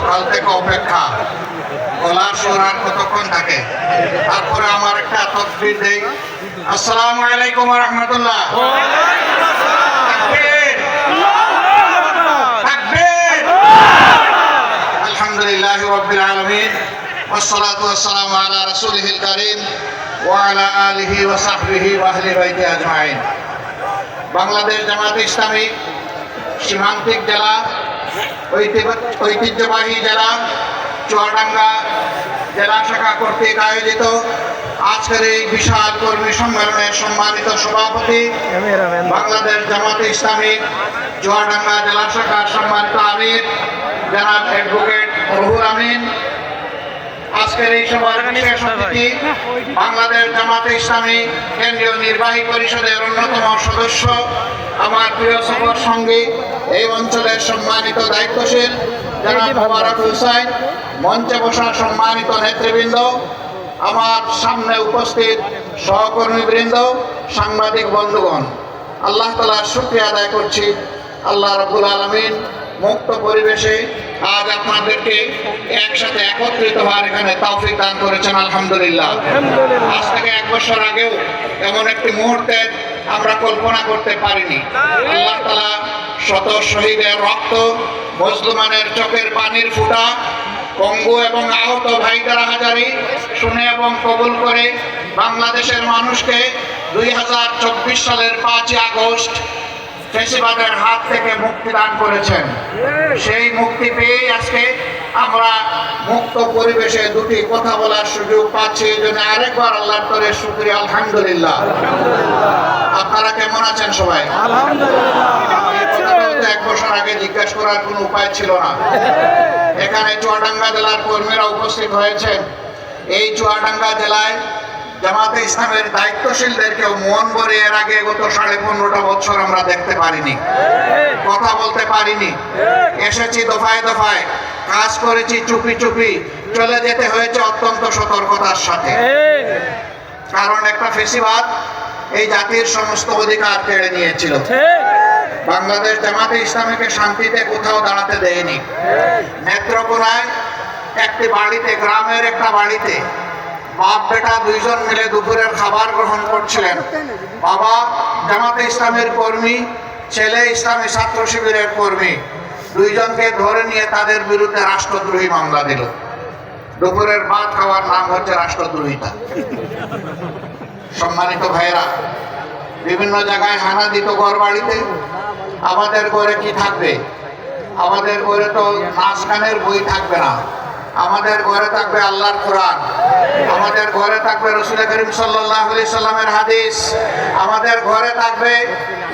কাল থেকে অপেক্ষা, গলার সুর আর কতক্ষণ থাকে। তারপরে আমার একটা তকবীর দেই। আসসালামু আলাইকুম ওয়া রাহমাতুল্লাহ। তাকবীর, তাকবীর। আলহামদুলিল্লাহি রাব্বিল আলামিন ওয়াসসালাতু ওয়াসসালামু আলা রাসূলিহিল কারীম ওয়া আলা আলিহি ওয়া সাহবিহি ওয়া আহলি বাইতি আজমাইন। বাংলাদেশ জামায়াতে ইসলামী সীমান্তিক জেলা, ঐতিহ্যবাহী জেলা চুয়াডাঙ্গা জেলা শাখা কর্তৃক আয়োজিত আজকের এই বিশাল কর্মী সম্মেলনের সম্মানিত সভাপতি, বাংলাদেশ জামায়াতে ইসলামী চুয়াডাঙ্গা জেলা শাখার সম্মানিত আমির জনাব অ্যাডভোকেট রুহুল আমিন, আজকের এই সভার বিশেষ অতিথি বাংলাদেশ জামায়াতে ইসলামী কেন্দ্রীয় নির্বাহী পরিষদের অন্যতম সদস্য, আমার প্রিয় সফর সঙ্গী, এই অঞ্চলের সম্মানিত দায়িত্বশীল জনাব মোবারক হোসেন, মঞ্চে বসা সম্মানিত নেতৃবৃন্দ, আমার সামনে উপস্থিত সহকর্মীবৃন্দ, সাংবাদিক বন্ধুগণ, আল্লাহ তাআলার শুকরিয়া আদায় করছি। আল্লাহ রাব্বুল আলামিন মুক্ত পরিবেশে আজ আপনাদেরকে একসাথে একত্রিত হওয়ার এখানে তৌফিক দান করেছেন, আলহামদুলিল্লাহ। আজ থেকে 1 বছর আগেও এমন একটি মুহূর্তে আমরা কল্পনা করতে পারিনি। আল্লাহ তাআলা শত শহীদের রক্ত, মুসলমানের চোখের পানির ফোঁটা, পঙ্গু এবং আহত ভাইদের হাজারি শুনে এবং কবুল করে বাংলাদেশের মানুষকে 2024 সালের 5 আগস্ট ফ্যাসিবাদের হাত থেকে মুক্তি দান করেছেন। সেই মুক্তি পেয়ে আজকে আমরা মুক্ত পরিবেশে দুটি কথা বলার সুযোগ পাচ্ছি। এই জন্য আরেকবার আল্লাহর তরে শুকরিয়া, আলহামদুলিল্লাহ। আপনারা কেমন আছেন সবাই? আলহামদুলিল্লাহ। 1 বছর আগে জিজ্ঞাসা করার কোনো উপায় ছিল না। এখানে চুয়াডাঙ্গা জেলার কর্মীরা উপস্থিত হয়েছেন। এই চুয়াডাঙ্গা জেলায় জামাতে ইসলামের দায়িত্বশীলদেরকেও মন ভরে এর আগে গত 15.5 বছর আমরা দেখতে পারিনি, কথা বলতে পারিনি। এসেছি দফায় দফায়, কাজ করেছি চুপি চুপি, চলে যেতে হয়েছে অত্যন্ত সতর্কতার সাথে। কারণ একটা ফেসিবাদ এই জাতির সমস্ত অধিকার কেড়ে নিয়েছিল। বাংলাদেশ জামাতে ইসলামীকে শান্তিতে কোথাও দাঁড়াতে দেয়নি। নেত্রকোনায় একটি বাড়িতে, গ্রামের একটা বাড়িতে বাপ বেটা 2 জন মিলে দুপুরের খাবার গ্রহণ করছিলেন। বাবা জামাতে ইসলামের কর্মী, ছেলে ইসলামী ছাত্র শিবিরের কর্মী, 2 জনকে ধরে নিয়ে তাদের বিরুদ্ধে রাষ্ট্রদ্রোহী মামলা দিল। দুপুরের ভাত খাওয়ার নাম হচ্ছে রাষ্ট্রদ্রোহিতা। সম্মানিত ভাইয়েরা, বিভিন্ন জায়গায় হানা দিত ঘর বাড়িতে। আমাদের ঘরে কি থাকবে? আমাদের ঘরে তো নাচ গানের বই থাকবে না। আমাদের ঘরে থাকবে আল্লাহর কোরআন, আমাদের ঘরে থাকবে রাসূল করিম সাল্লাল্লাহু আলাইহি সাল্লামের হাদিস, আমাদের ঘরে থাকবে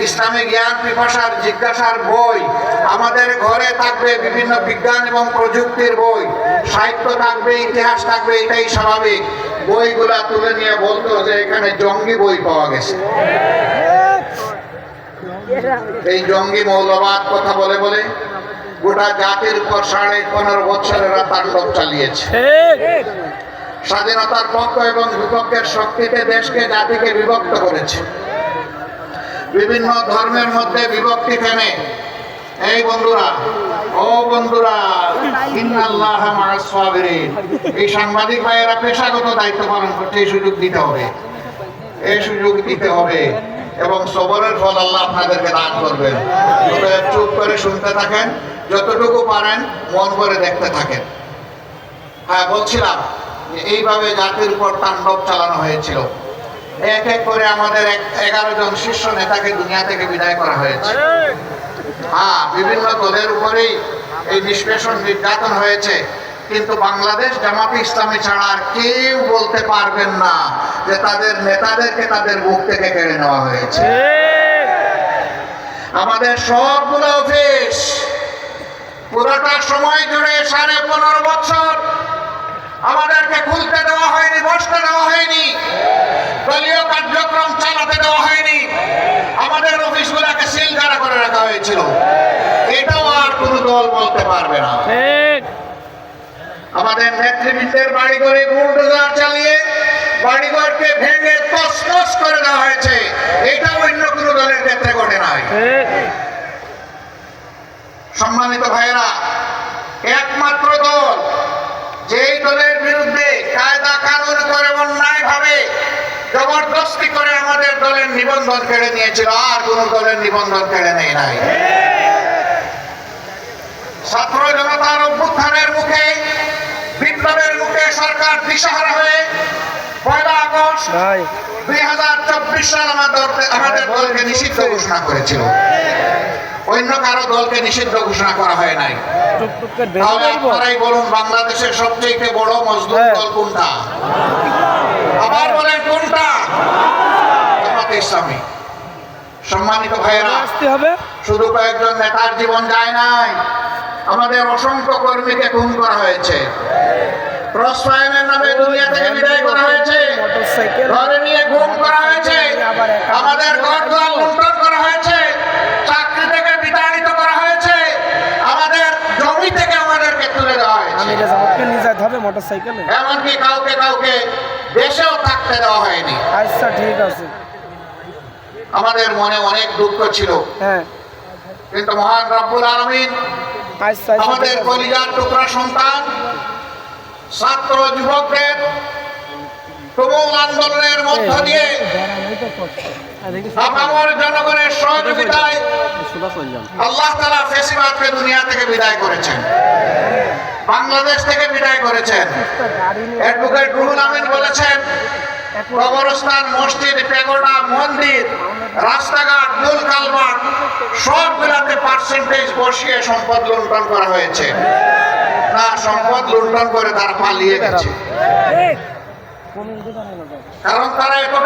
ইসলামী জ্ঞান পিপাসার জিজ্ঞাসার বই, আমাদের ঘরে থাকবে বিভিন্ন বিজ্ঞান এবং প্রযুক্তির বই, সাহিত্য থাকবে, ইতিহাস থাকবে। এটাই স্বাভাবিক। বইগুলা তুলে নিয়ে বলতো যে এখানে জঙ্গি বই পাওয়া গেছে। এই জঙ্গি মৌলবাদ কথা বলে বলে গোটা জাতির উপর 15.5 বছরেরা তাণ্ডব চালিয়েছে। স্বাধীনতার পক্ষ এবং বিপক্ষের শক্তিতে দেশকে, জাতিকে বিভক্ত করেছে। বিভিন্ন ধর্মের মধ্যে বিভক্তি ফেনে এই বন্ধুরা, ও বন্ধুরা, ইন্নাল্লাহা মা'আস সাবিরিন, এই সাংবাদিক ভাইয়েরা পেশাগত দায়িত্ব পালন করছে। এই সুযোগ দিতে হবে, এই সুযোগ দিতে হবে এবং সবরের ফল আল্লাহ আপনাদেরকে দান করবেন। চুপ করে শুনতে থাকেন, যতটুকু পারেন মন করে দেখতে থাকেন। হ্যাঁ, বলছিলাম এইভাবে জাতির উপর তাণ্ডব চালানো হয়েছিল। এক এক করে আমাদের 11 জন শীর্ষ নেতাকে দুনিয়া থেকে বিদায় করা হয়েছে। হ্যাঁ, বিভিন্ন দলের উপরেই এই নিষ্পেষণ নির্যাতন হয়েছে, কিন্তু বাংলাদেশ জামাতে ইসলামী ছাড়া আর কেউ বলতে পারবেন না যে তাদের নেতাদেরকে তাদের বুক থেকে কেড়ে নেওয়া হয়েছে। আমাদের সবগুলো অফিস পুরোটা সময় জুড়ে 15.5 বছর আমাদেরকে খুলতে দেওয়া হয়নি, বসতে দেওয়া হয়নি, দলীয় কার্যক্রম চালাতে দেওয়া হয়নি। আমাদের অফিসগুলোকে সিলগালা করে রাখা হয়েছিল। এটাও আর কোনো দল বলতে পারবে না। আমাদের নেতৃবৃন্দের বাড়িঘরে বুলডোজার চালিয়ে বাড়িঘরকে ভেঙে তছনছ করে দেওয়া হয়েছে। এটা অন্য কোনো দলের ক্ষেত্রে ঘটে নাই। সম্মানিত ভাইয়েরা, একমাত্র দল নিবন্ধন কেড়ে নিয়েছিল, আর কোন দলের নিবন্ধন কেড়ে নেই নাই। ছাত্র জনতার অভ্যুত্থানের মুখে, বিপ্লবের মুখে সরকার দিশাহারা হয়ে 1 আগস্ট 2024 সাল আমাদের দলকে নিষিদ্ধ ঘোষণা করেছিল। অন্য কারো দলকে নিষিদ্ধ ঘোষণা করা হয় নাই। তাহলে আপনারাই বলুন, বাংলাদেশের সবচেয়ে বড় মজলুম দল কোনটা? আবার বলেন কোনটা? জামাতে ইসলামী। সম্মানিত ভাইয়েরা, শুধু কয়েকজন নেতার জীবন যায় নাই, আমাদের অসংখ্য কর্মীকে খুন করা হয়েছে, ক্রসফায়ারের নামে দুনিয়া থেকে বিদায় করা হয়েছে, ঘরে নিয়ে গুম করা হয়েছে, আমাদের ঘরদুয়ার লুণ্ঠন করা হয়েছে, চাকরি থেকে বিতাড়িত করা হয়েছে, আমাদের জমি থেকে আমাদেরকে তুলে দেওয়া হয়েছে, এমনকি কাউকে কাউকে দেশেও থাকতে দেওয়া হয়নি। আচ্ছা, ঠিক আছে। আমাদের মনে অনেক দুঃখ ছিল, কিন্তু মহান রব্বুল আলামিন আমাদের কলিজার টুকরা সন্তান ছাত্র যুবকদের তুমুল আন্দোলনের মধ্য দিয়ে আপামর জনগণের সহযোগিতায় আল্লাহ তাআলা ফ্যাসিবাদকে দুনিয়া থেকে বিদায় করেছেন, বাংলাদেশ থেকে বিদায় করেছেন। অ্যাডভোকেট রুহুল আমিন বলেছেন, কবরস্থান, মসজিদ, পেগোডা, মন্দির, রাস্তাঘাট, মূল কালভার্ট সবগুলাতে পার্সেন্টেজ বসিয়ে সম্পদ লুণ্ঠন করা হয়েছে। না, সম্পদ লুণ্ঠন করে তারা পালিয়ে গেছে, কারণ তারা